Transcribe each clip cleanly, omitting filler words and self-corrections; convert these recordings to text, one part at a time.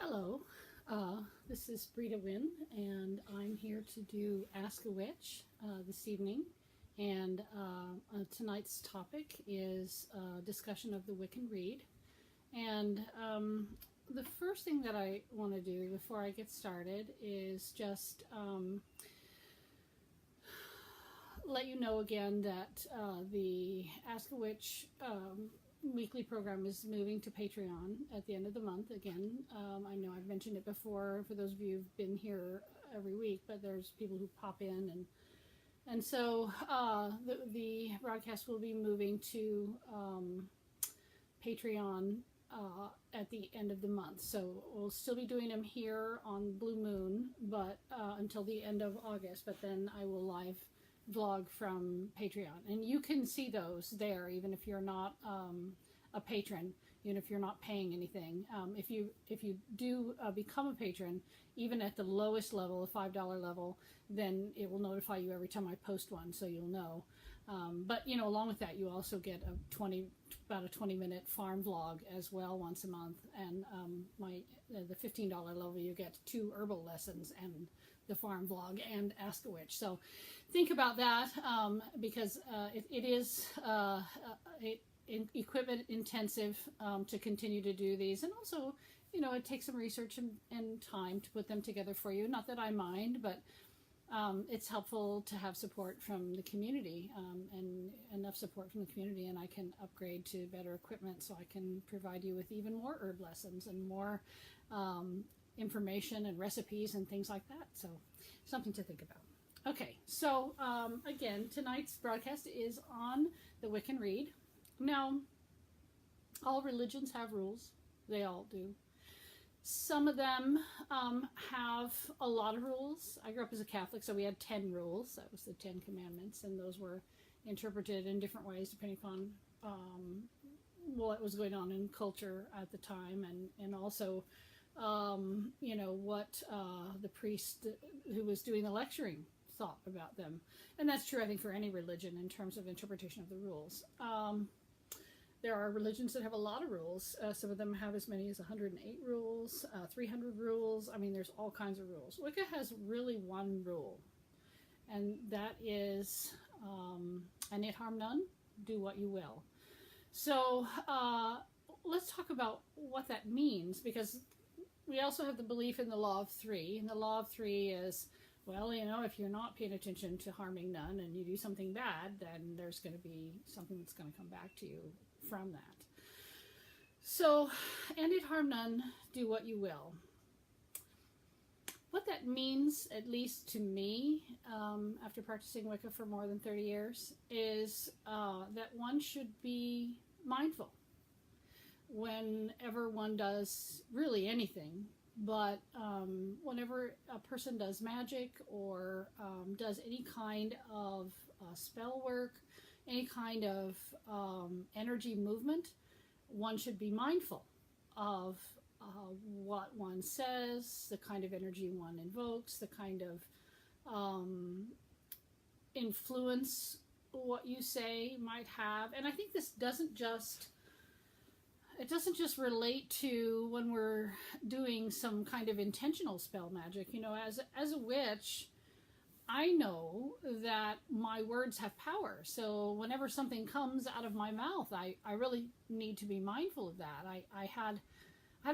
Hello, this is Brita Wynn, and I'm here to do Ask a Witch this evening. And tonight's topic is discussion of the Wiccan Rede. And the first thing that I want to do before I get started is just let you know again that the Ask a Witch weekly program is moving to Patreon at the end of the month. Again, I know I've mentioned it before for those of you who've been here every week, but there's people who pop in, and so the broadcast will be moving to Patreon at the end of the month. So we'll still be doing them here on Blue Moon, but until the end of August. But then I will live vlog from Patreon, and you can see those there even if you're not a patron, even if you're not paying anything. If you do become a patron, even at the lowest level, the $5 level, then it will notify you every time I post one, so you'll know. But along with that, you also get about a 20-minute farm vlog as well once a month, and the $15 level you get 2 herbal lessons and the farm vlog and Ask a Witch. So think about that, because it is equipment intensive to continue to do these, and also it takes some research and time to put them together for you. Not that I mind, but it's helpful to have support from the community, and enough support from the community, and I can upgrade to better equipment so I can provide you with even more herb lessons and more information and recipes and things like that. So something to think about. Okay, so again, tonight's broadcast is on the Wiccan Rede. Now, all religions have rules. They all do. Some of them have a lot of rules. I grew up as a Catholic, so we had 10 rules. That was the 10 Commandments, and those were interpreted in different ways depending upon what was going on in culture at the time, and also what the priest who was doing the lecturing thought about them. And that's true, I think, for any religion in terms of interpretation of the rules. There are religions that have a lot of rules. Some of them have as many as 108 rules, 300 rules. I mean, there's all kinds of rules. Wicca has really one rule, and that is, and it harm none, do what you will. So let's talk about what that means, because we also have the belief in the law of 3, and the law of 3 is, well, if you're not paying attention to harming none and you do something bad, then there's going to be something that's going to come back to you from that. So, and it harm none, do what you will. What that means, at least to me, after practicing Wicca for more than 30 years, is that one should be mindful whenever one does really anything, but whenever a person does magic or does any kind of spell work, any kind of energy movement, one should be mindful of what one says, the kind of energy one invokes, the kind of influence what you say might have. And I think this doesn't just relate to when we're doing some kind of intentional spell magic. As a witch, I know that my words have power. So whenever something comes out of my mouth, I really need to be mindful of that. I had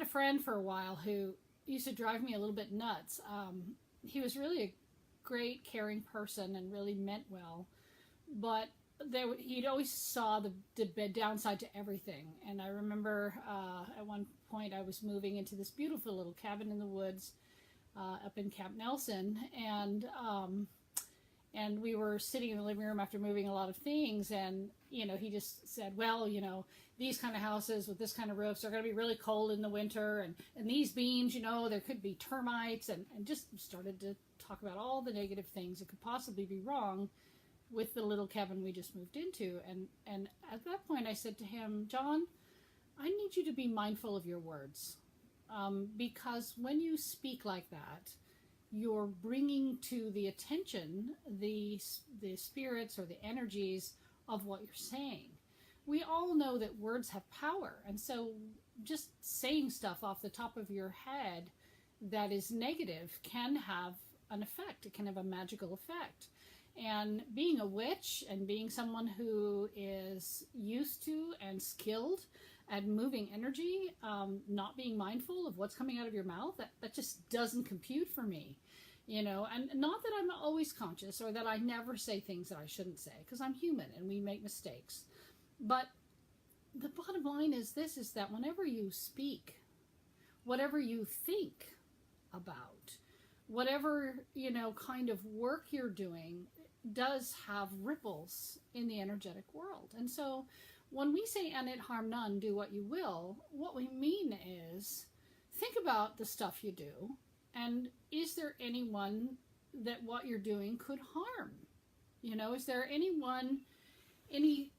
a friend for a while who used to drive me a little bit nuts. He was really a great, caring person and really meant well, but he'd always saw the downside to everything. And I remember at one point I was moving into this beautiful little cabin in the woods up in Camp Nelson, and we were sitting in the living room after moving a lot of things, and he just said, well, these kind of houses with this kind of roofs are going to be really cold in the winter, and these beams, there could be termites, and just started to talk about all the negative things that could possibly be wrong with the little cabin we just moved into. And at that point I said to him, John, I need you to be mindful of your words, because when you speak like that, you're bringing to the attention the spirits or the energies of what you're saying. we all know that words have power. And so just saying stuff off the top of your head that is negative can have an effect. It can have a magical effect. And being a witch and being someone who is used to and skilled at moving energy, not being mindful of what's coming out of your mouth, that just doesn't compute for me. And not that I'm always conscious or that I never say things that I shouldn't say, because I'm human and we make mistakes. But the bottom line is this, is that whenever you speak, whatever you think about, whatever, kind of work you're doing does have ripples in the energetic world. And so when we say, and it harm none, do what you will, what we mean is think about the stuff you do, and is there anyone that what you're doing could harm? Is there anyone, any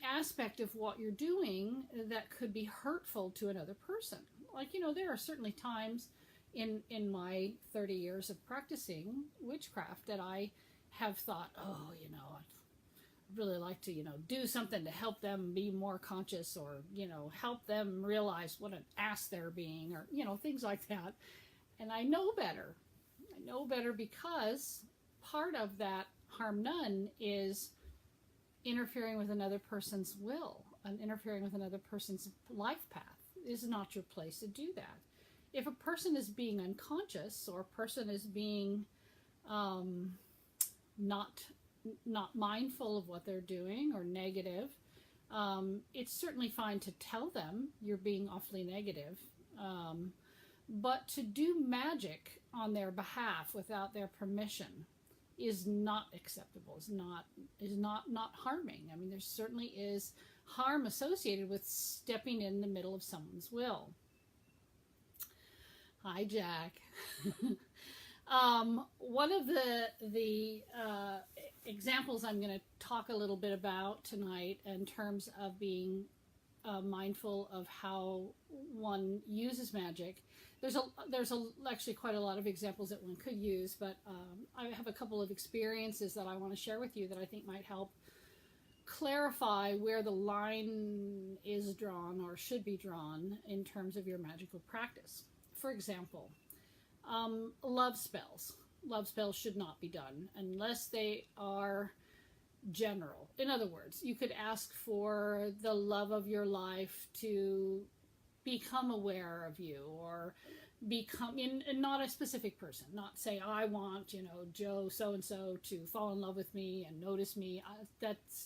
aspect of what you're doing that could be hurtful to another person? Like, there are certainly times in my 30 years of practicing witchcraft that I have thought, I'd really like to, do something to help them be more conscious, or, help them realize what an ass they're being, or, things like that. And I know better. I know better because part of that harm none is interfering with another person's will and interfering with another person's life path. It is not your place to do that. If a person is being unconscious, or a person is being not mindful of what they're doing, or negative, it's certainly fine to tell them you're being awfully negative. But to do magic on their behalf without their permission is not acceptable, is not harming. I mean, there certainly is harm associated with stepping in the middle of someone's will. Hi, Jack. One of the examples I'm going to talk a little bit about tonight in terms of being mindful of how one uses magic. There's actually quite a lot of examples that one could use, but I have a couple of experiences that I want to share with you that I think might help clarify where the line is drawn or should be drawn in terms of your magical practice. For example, love spells. Love spells should not be done unless they are general. In other words, you could ask for the love of your life to become aware of you, or become not a specific person, not say, I want, Joe so-and-so to fall in love with me and notice me.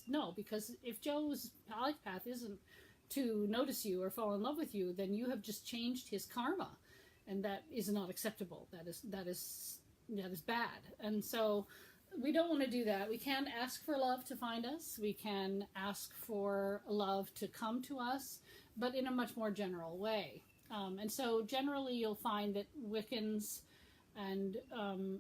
No, because if Joe's life path isn't to notice you or fall in love with you, then you have just changed his karma, and that is not acceptable. That is bad. And so we don't want to do that. We can ask for love to find us. We can ask for love to come to us, but in a much more general way. And so generally you'll find that Wiccans and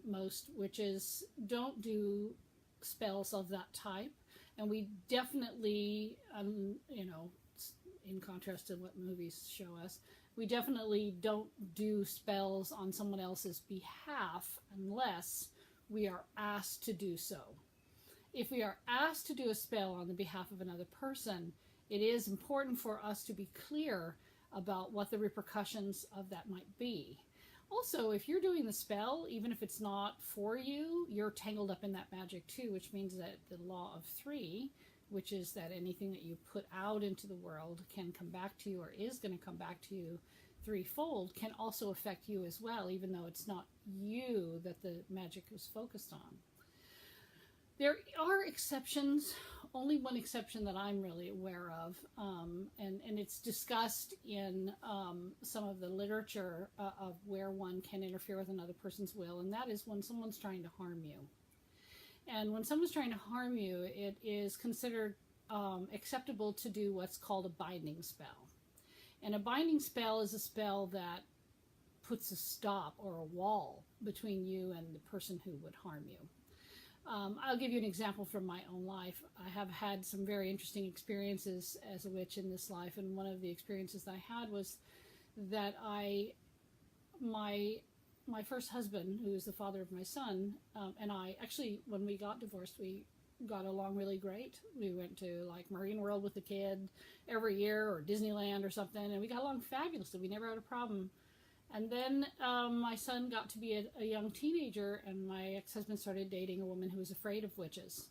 most witches don't do spells of that type. And we definitely, in contrast to what movies show us, we definitely don't do spells on someone else's behalf unless we are asked to do so. If we are asked to do a spell on the behalf of another person, it is important for us to be clear about what the repercussions of that might be. Also, if you're doing the spell, even if it's not for you, you're tangled up in that magic too, which means that the law of three, which is that anything that you put out into the world can come back to you, or is going to come back to you threefold, can also affect you as well, even though it's not you that the magic was focused on. There are exceptions, only one exception that I'm really aware of, and it's discussed in some of the literature of where one can interfere with another person's will, and that is when someone's trying to harm you. And when someone's trying to harm you, it is considered acceptable to do what's called a binding spell. And a binding spell is a spell that puts a stop or a wall between you and the person who would harm you. I'll give you an example from my own life. I have had some very interesting experiences as a witch in this life, and one of the experiences I had was that my first husband, who is the father of my son, and I, actually, when we got divorced, we got along really great. We went to like Marine World with the kid every year, or Disneyland or something, and we got along fabulously. We never had a problem. And then my son got to be a young teenager, and my ex-husband started dating a woman who was afraid of witches.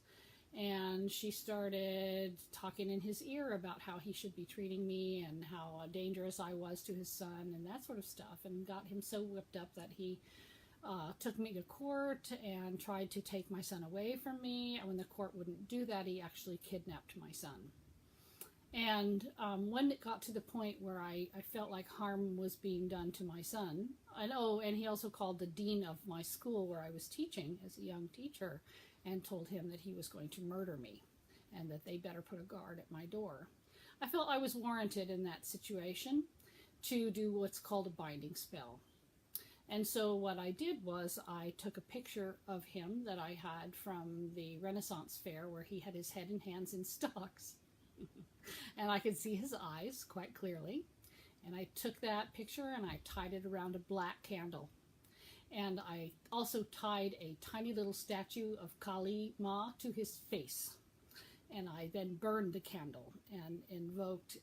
And she started talking in his ear about how he should be treating me and how dangerous I was to his son and that sort of stuff, and got him so whipped up that he took me to court and tried to take my son away from me. And when the court wouldn't do that, he actually kidnapped my son. And when it got to the point where I felt like harm was being done to my son, and he also called the dean of my school where I was teaching as a young teacher and told him that he was going to murder me and that they better put a guard at my door. I felt I was warranted in that situation to do what's called a binding spell. And so what I did was I took a picture of him that I had from the Renaissance fair where he had his head and hands in stocks. And I could see his eyes quite clearly. And I took that picture and I tied it around a black candle. And I also tied a tiny little statue of Kali Ma to his face. And I then burned the candle and invoked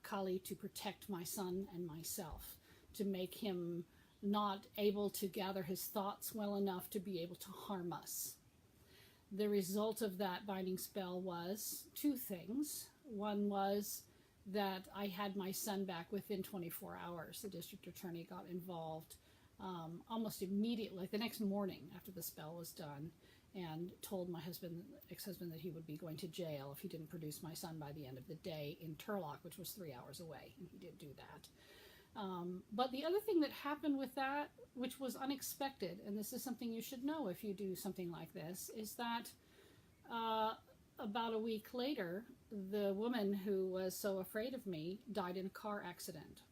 Kali to protect my son and myself, to make him not able to gather his thoughts well enough to be able to harm us. The result of that binding spell was two things. One was that I had my son back within 24 hours. The district attorney got involved almost immediately, like the next morning after the spell was done, and told my ex-husband that he would be going to jail if he didn't produce my son by the end of the day in Turlock, which was 3 hours away, and he did do that. But the other thing that happened with that, which was unexpected, and this is something you should know if you do something like this, is that about a week later, the woman who was so afraid of me died in a car accident.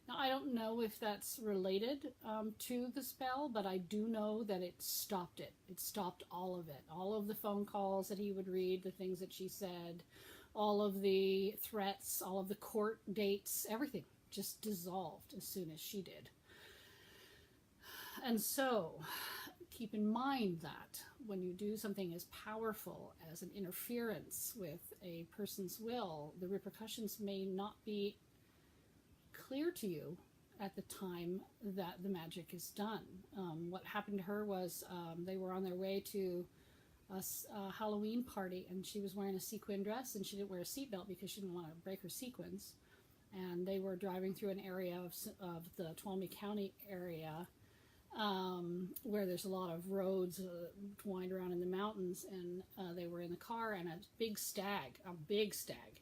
Now, I don't know if that's related to the spell, but I do know that it stopped it. It stopped all of it. All of the phone calls that he would read, the things that she said, all of the threats, all of the court dates, everything just dissolved as soon as she did. And so, keep in mind that when you do something as powerful as an interference with a person's will, the repercussions may not be clear to you at the time that the magic is done. What happened to her was they were on their way to a Halloween party, and she was wearing a sequin dress, and she didn't wear a seatbelt because she didn't want to break her sequins. And they were driving through an area of the Tuolumne County area where there's a lot of roads wind around in the mountains, and they were in the car, and a big stag,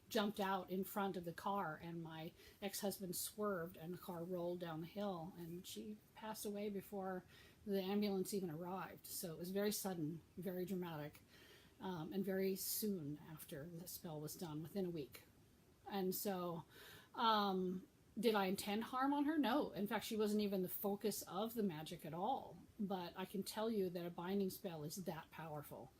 jumped out in front of the car, and my ex-husband swerved, and the car rolled down the hill, and she passed away before the ambulance even arrived. So it was very sudden, very dramatic, and very soon after the spell was done, within a week. And so did I intend harm on her? No. In fact, she wasn't even the focus of the magic at all. But I can tell you that a binding spell is that powerful.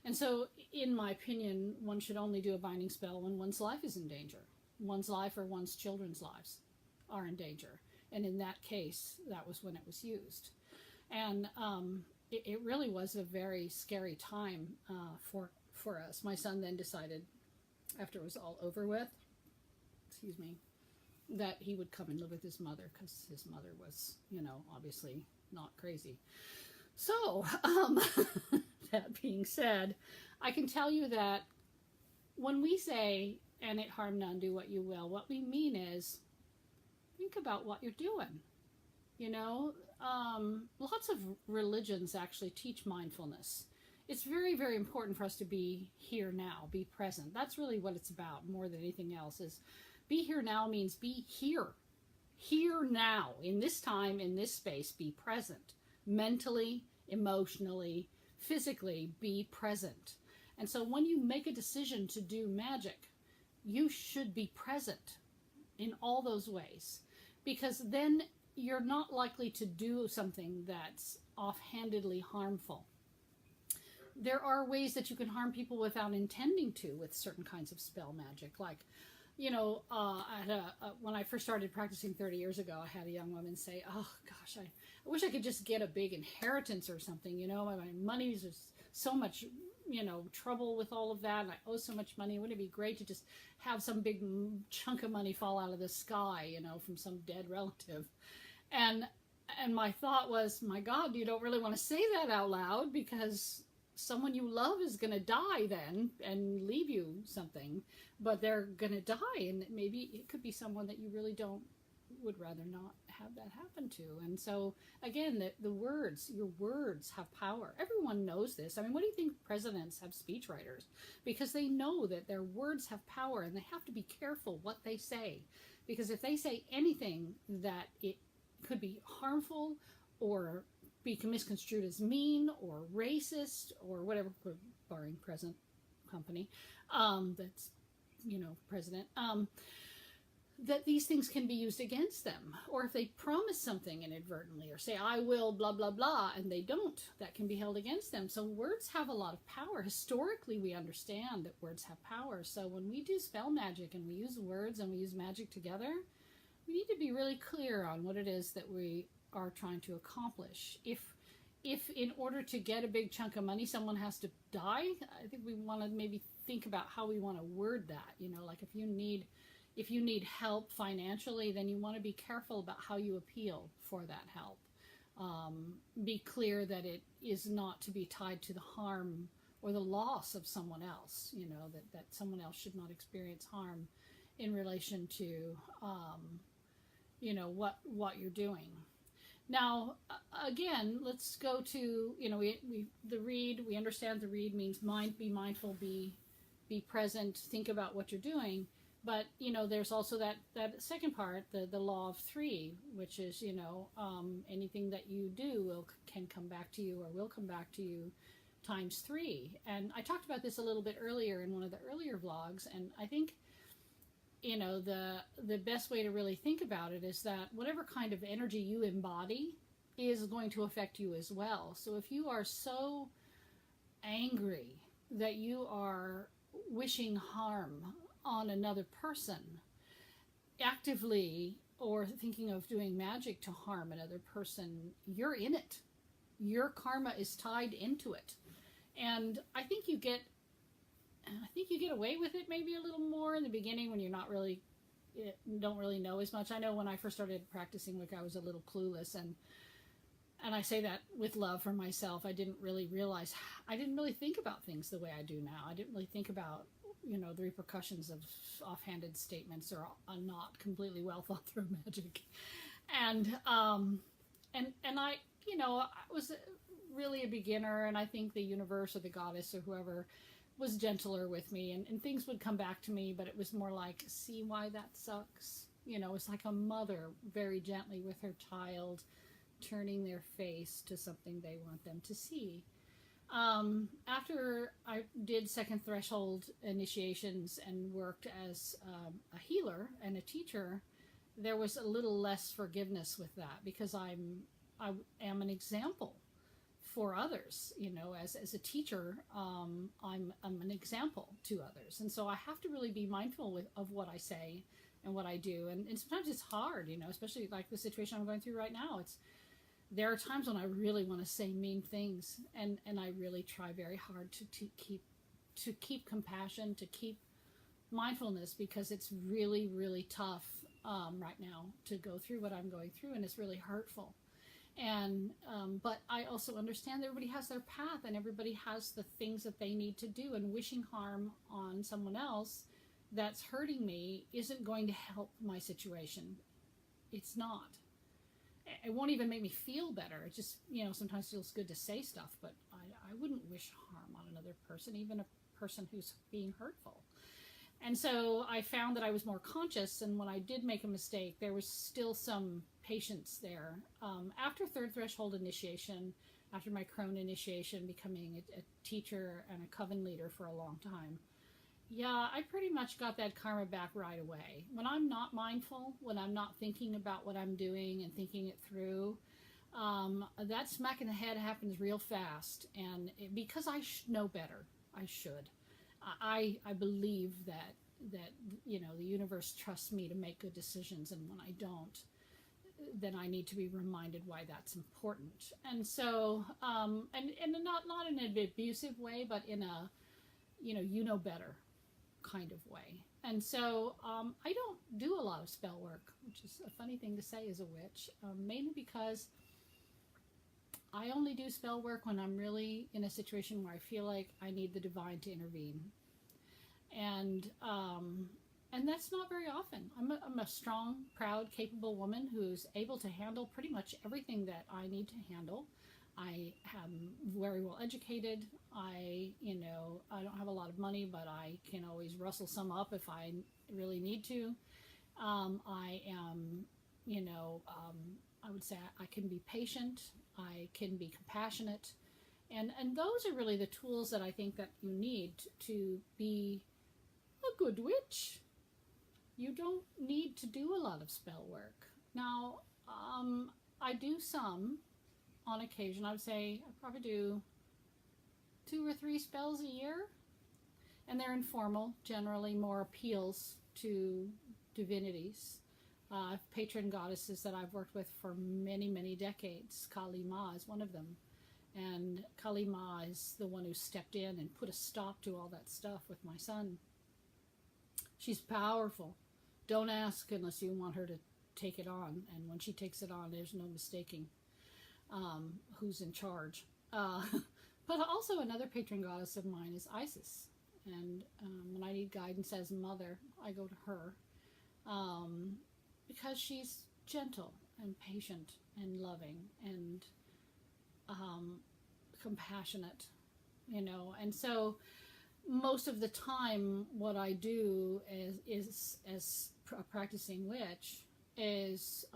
And so, in my opinion, one should only do a binding spell when one's life is in danger. One's life or one's children's lives are in danger. And in that case, that was when it was used. And it really was a very scary time for us. My son then decided, after it was all over with, that he would come and live with his mother, because his mother was, obviously not crazy. So, that being said, I can tell you that when we say, and it harm none, do what you will, what we mean is, think about what you're doing. Lots of religions actually teach mindfulness. It's very, very important for us to be here now, be present. That's really what it's about more than anything else. Is be here now means be here. Here now, in this time, in this space, be present. Mentally, emotionally, physically, be present. And so when you make a decision to do magic, you should be present in all those ways. Because then you're not likely to do something that's offhandedly harmful. There are ways that you can harm people without intending to with certain kinds of spell magic. Like, when I first started practicing 30 years ago, I had a young woman say, "Oh gosh, I wish I could just get a big inheritance or something. My money is so much trouble with all of that, and I owe so much money. Wouldn't it be great to just have some big chunk of money fall out of the sky, from some dead relative? And my thought was, my God, you don't really want to say that out loud, because someone you love is going to die then and leave you something, but they're going to die, and maybe it could be someone that you really would rather not have that happen to. And so again, the words, your words have power. Everyone knows this. I mean, what do you think presidents have speechwriters? Because they know that their words have power, and they have to be careful what they say, because if they say anything that it could be harmful or be misconstrued as mean or racist or whatever, barring present company that's president, that these things can be used against them. Or if they promise something inadvertently, or say, I will blah blah blah, and they don't, that can be held against them. So words have a lot of power. Historically, we understand that words have power. So when we do spell magic and we use words and we use magic together, we need to be really clear on what it is that we are trying to accomplish. If in order to get a big chunk of money someone has to die, I think we want to maybe think about how we want to word that. Like if you need help financially, then you want to be careful about how you appeal for that help. Be clear that it is not to be tied to the harm or the loss of someone else, that someone else should not experience harm in relation to what you're doing. Now, again, let's go to, the read. We understand the read means be mindful, be present, think about what you're doing. But, there's also that second part, the law of three, which is, anything that you do can come back to you, or will come back to you times 3. And I talked about this a little bit earlier in one of the earlier vlogs, and I think, the best way to really think about it is that whatever kind of energy you embody is going to affect you as well. So if you are so angry that you are wishing harm on another person actively, or thinking of doing magic to harm another person, you're in it. Your karma is tied into it. And I think you get away with it maybe a little more in the beginning when you're don't really know as much. I know when I first started practicing Wicca, I was a little clueless, and I say that with love for myself. I didn't really think about things the way I do now. I didn't really think about the repercussions of offhanded statements or not completely well thought through magic. And I was really a beginner, and I think the universe or the goddess or whoever was gentler with me, and things would come back to me, but it was more like, see why that sucks? It's like a mother very gently with her child, turning their face to something they want them to see. After I did second threshold initiations and worked as a healer and a teacher, there was a little less forgiveness with that, because I am an example for others. As a teacher, I'm an example to others, and so I have to really be mindful of what I say and what I do, and sometimes it's hard, especially like the situation I'm going through right now. There are times when I really want to say mean things, and I really try very hard to keep compassion, to keep mindfulness, because it's really, really tough right now to go through what I'm going through, and it's really hurtful. And but I also understand that everybody has their path, and everybody has the things that they need to do, and wishing harm on someone else that's hurting me isn't going to help my situation. It's not. It won't even make me feel better. It just, sometimes feels good to say stuff, but I wouldn't wish harm on another person, even a person who's being hurtful. And so I found that I was more conscious, and when I did make a mistake, there was still some patience there. After third threshold initiation, after my crone initiation, becoming a teacher and a coven leader for a long time, I pretty much got that karma back right away. When I'm not mindful, when I'm not thinking about what I'm doing and thinking it through, that smack in the head happens real fast. And because I know better, I should. I believe that the universe trusts me to make good decisions, and when I don't, then I need to be reminded why that's important. And so, and not in an abusive way, but in a, you know better kind of way. And so I don't do a lot of spell work, which is a funny thing to say as a witch, mainly because I only do spell work when I'm really in a situation where I feel like I need the divine to intervene. And that's not very often. I'm a strong, proud, capable woman who's able to handle pretty much everything that I need to handle. I am very well educated. I don't have a lot of money, but I can always rustle some up if I really need to. I am, I would say I can be patient. I can be compassionate. And those are really the tools that I think that you need to be a good witch. You don't need to do a lot of spell work. Now, I do some on occasion. I would say I probably do 2 or 3 spells a year. And they're informal, generally more appeals to divinities. Patron goddesses that I've worked with for many, many decades. Kali Ma is one of them. And Kali Ma is the one who stepped in and put a stop to all that stuff with my son. She's powerful. Don't ask unless you want her to take it on. And when she takes it on, there's no mistaking who's in charge. But also another patron goddess of mine is Isis. And when I need guidance as a mother, I go to her. Because she's gentle and patient and loving and compassionate, And so most of the time what I do is as a practicing witch is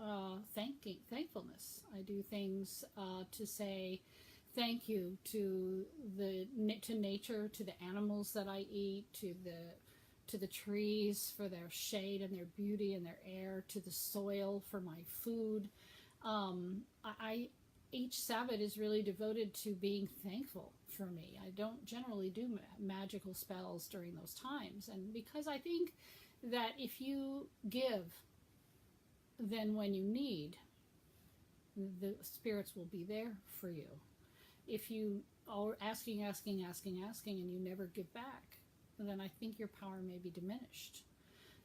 thankfulness. I do things to say thank you to nature, to the animals that I eat, to the trees for their shade and their beauty and their air, to the soil for my food. Each Sabbath is really devoted to being thankful for me. I don't generally do magical spells during those times. And because I think that if you give, then when you need, the spirits will be there for you. If you are asking, and you never give back, then I think your power may be diminished.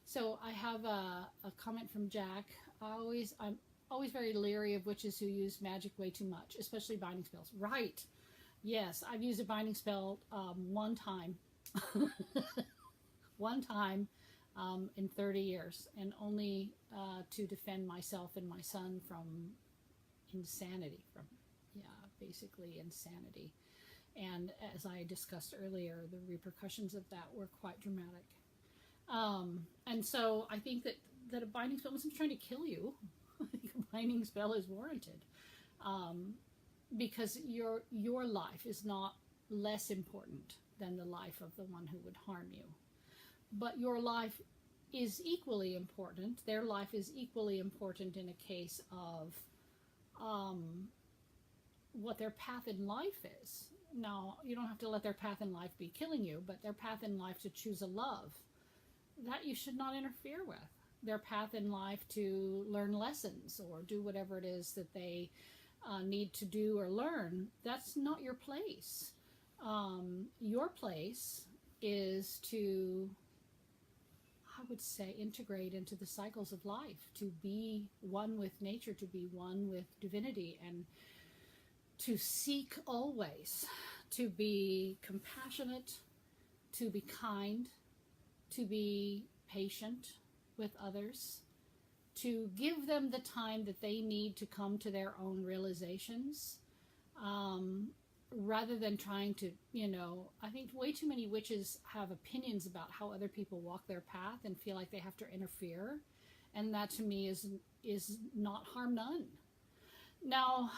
So I have a comment from Jack. I'm always very leery of witches who use magic way too much, especially binding spells. Right. Yes, I've used a binding spell one time. One time in 30 years, and only to defend myself and my son from insanity, basically insanity. And as I discussed earlier, the repercussions of that were quite dramatic. And so I think that a binding spell isn't trying to kill you. I think a binding spell is warranted. Because your life is not less important than the life of the one who would harm you. But your life is equally important. Their life is equally important in a case of what their path in life is. Now, you don't have to let their path in life be killing you, but their path in life to choose a love, that you should not interfere with. Their path in life to learn lessons or do whatever it is that they need to do or learn, that's not your place. Your place is to, I would say, integrate into the cycles of life, to be one with nature, to be one with divinity, and to seek always to be compassionate, to be kind, to be patient with others, to give them the time that they need to come to their own realizations, rather than trying to, I think way too many witches have opinions about how other people walk their path and feel like they have to interfere. And that to me is not harm none. Now,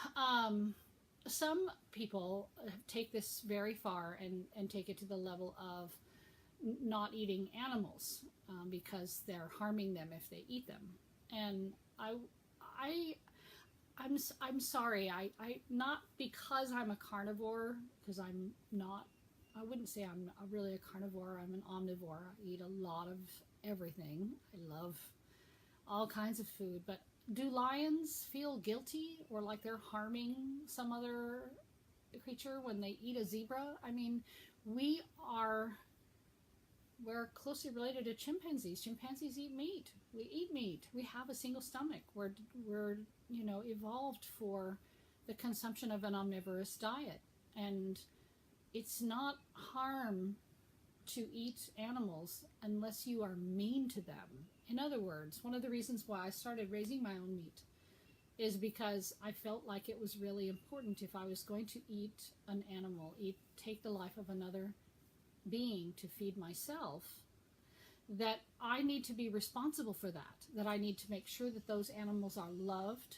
some people take this very far and take it to the level of not eating animals because they're harming them if they eat them. And I'm sorry, I not because I'm a carnivore, because I'm not, I wouldn't say I'm really a carnivore, I'm an omnivore. I eat a lot of everything. I love all kinds of food. But do lions feel guilty or like they're harming some other creature when they eat a zebra? I mean, we're closely related to chimpanzees. Chimpanzees eat meat. We eat meat. We have a single stomach. We're evolved for the consumption of an omnivorous diet. And it's not harm to eat animals unless you are mean to them. In other words, one of the reasons why I started raising my own meat is because I felt like it was really important, if I was going to eat an animal, take the life of another being to feed myself, that I need to be responsible for that I need to make sure that those animals are loved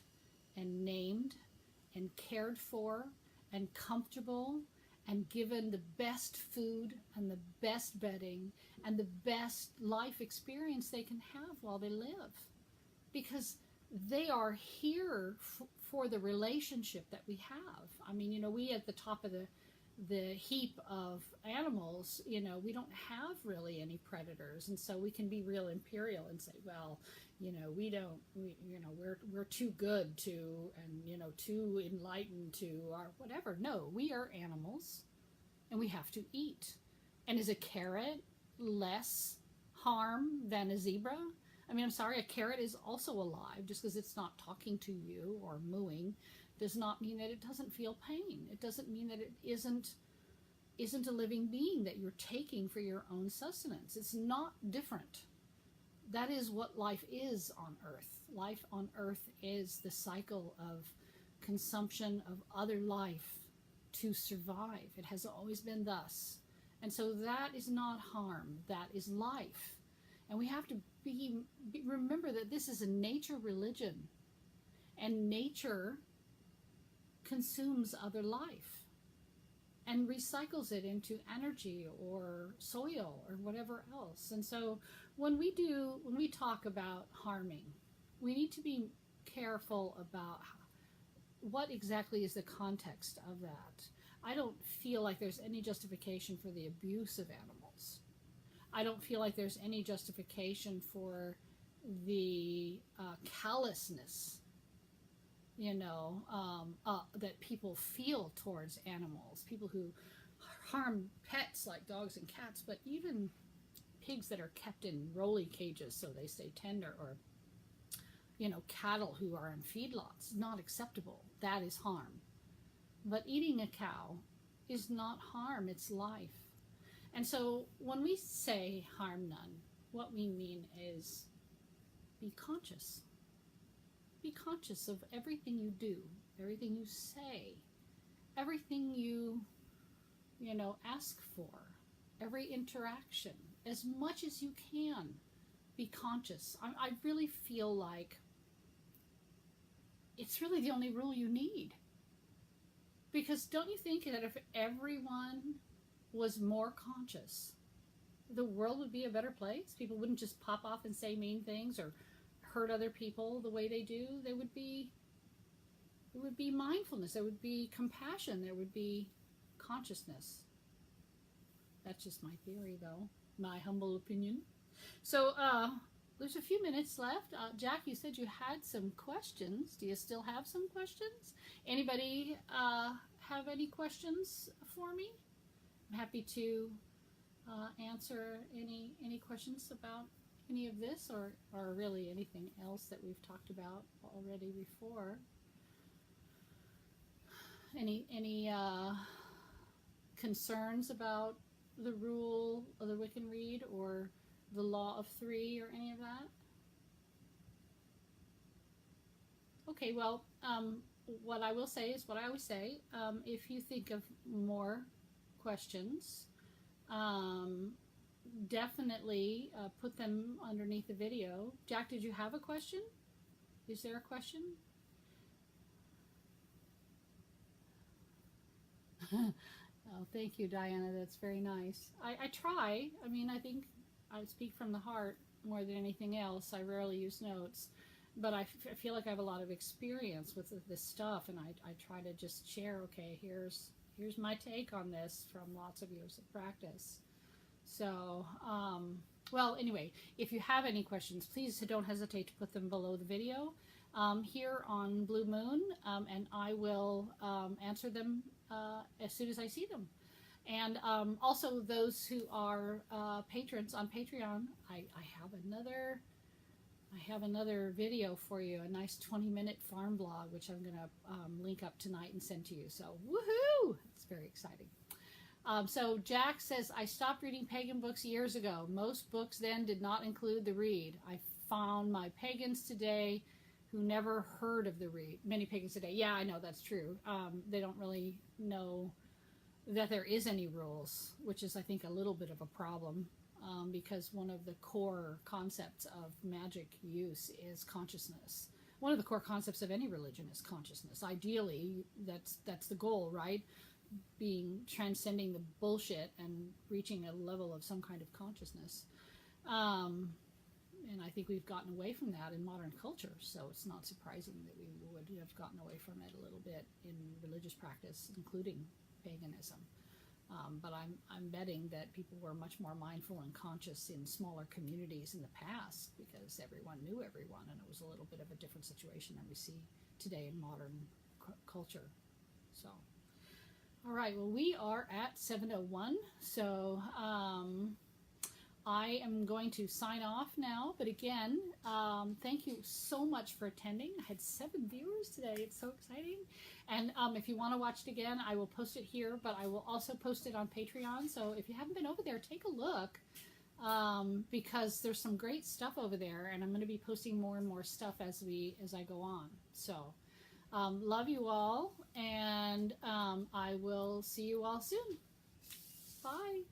and named and cared for and comfortable and given the best food and the best bedding and the best life experience they can have while they live. Because they are here for the relationship that we have. I mean, we at the top of the heap of animals, we don't have really any predators. And so we can be real imperial and say, well, we're too good to, and, too enlightened to, or whatever. No, we are animals and we have to eat. And is a carrot less harm than a zebra? I mean, I'm sorry, a carrot is also alive. Just because it's not talking to you or mooing does not mean that it doesn't feel pain. It doesn't mean that it isn't a living being that you're taking for your own sustenance. It's not different. That is what life is on Earth. Life on Earth is the cycle of consumption of other life to survive. It has always been thus. And so that is not harm. That is life. And we have to remember that this is a nature religion. And nature consumes other life and recycles it into energy or soil or whatever else. And so when we talk about harming, we need to be careful about what exactly is the context of that. I don't feel like there's any justification for the abuse of animals. I don't feel like there's any justification for the callousness, that people feel towards animals. People who harm pets like dogs and cats, but even pigs that are kept in rolly cages so they stay tender, or cattle who are in feedlots, not acceptable. That is harm. But eating a cow is not harm, it's life. And so when we say harm none, what we mean is be conscious. Be conscious of everything you do, everything you say, everything you ask for, every interaction, as much as you can. Be conscious. I really feel like it's really the only rule you need. Because don't you think that if everyone was more conscious, the world would be a better place? People wouldn't just pop off and say mean things or hurt other people the way they do. There would be mindfulness, there would be compassion, there would be consciousness. That's just my theory, though, my humble opinion. So there's a few minutes left. Jack, you said you had some questions. Do you still have some questions? Anybody have any questions for me? I'm happy to answer any questions about any of this, or really anything else that we've talked about already before. Any concerns about the rule of the Wiccan Rede or the law of three or any of that? Okay, well, what I will say is what I always say. If you think of more questions, definitely put them underneath the video. Jack, did you have a question? Is there a question? Oh, thank you, Diana. That's very nice. I try. I mean, I think I speak from the heart more than anything else. I rarely use notes, but I feel like I have a lot of experience with this stuff, and I try to just share, okay, here's my take on this from lots of years of practice. So Well, anyway, if you have any questions, please don't hesitate to put them below the video here on Blue Moon, and I will answer them as soon as I see them. And also those who are patrons on Patreon, I have another video for you, a nice 20-minute farm blog, which I'm going to link up tonight and send to you. So, woohoo! It's very exciting. So Jack says, I stopped reading pagan books years ago. Most books then did not include the Rede. I found my pagans today who never heard of the Rede. Many pagans today. Yeah, I know that's true. They don't really know that there is any rules, which is, I think, a little bit of a problem, because one of the core concepts of magic use is consciousness. One of the core concepts of any religion is consciousness. Ideally, that's the goal, right? Transcending the bullshit and reaching a level of some kind of consciousness. And I think we've gotten away from that in modern culture, so it's not surprising that we would have gotten away from it a little bit in religious practice, including paganism. But I'm betting that people were much more mindful and conscious in smaller communities in the past, because everyone knew everyone, and it was a little bit of a different situation than we see today in modern culture. So. All right, well, we are at 7:01, so I am going to sign off now. But again, thank you so much for attending. I had 7 viewers today. It's so exciting. And if you want to watch it again, I will post it here, but I will also post it on Patreon. So if you haven't been over there, take a look, because there's some great stuff over there, and I'm going to be posting more and more stuff as I go on. So. Love you all, and I will see you all soon. Bye.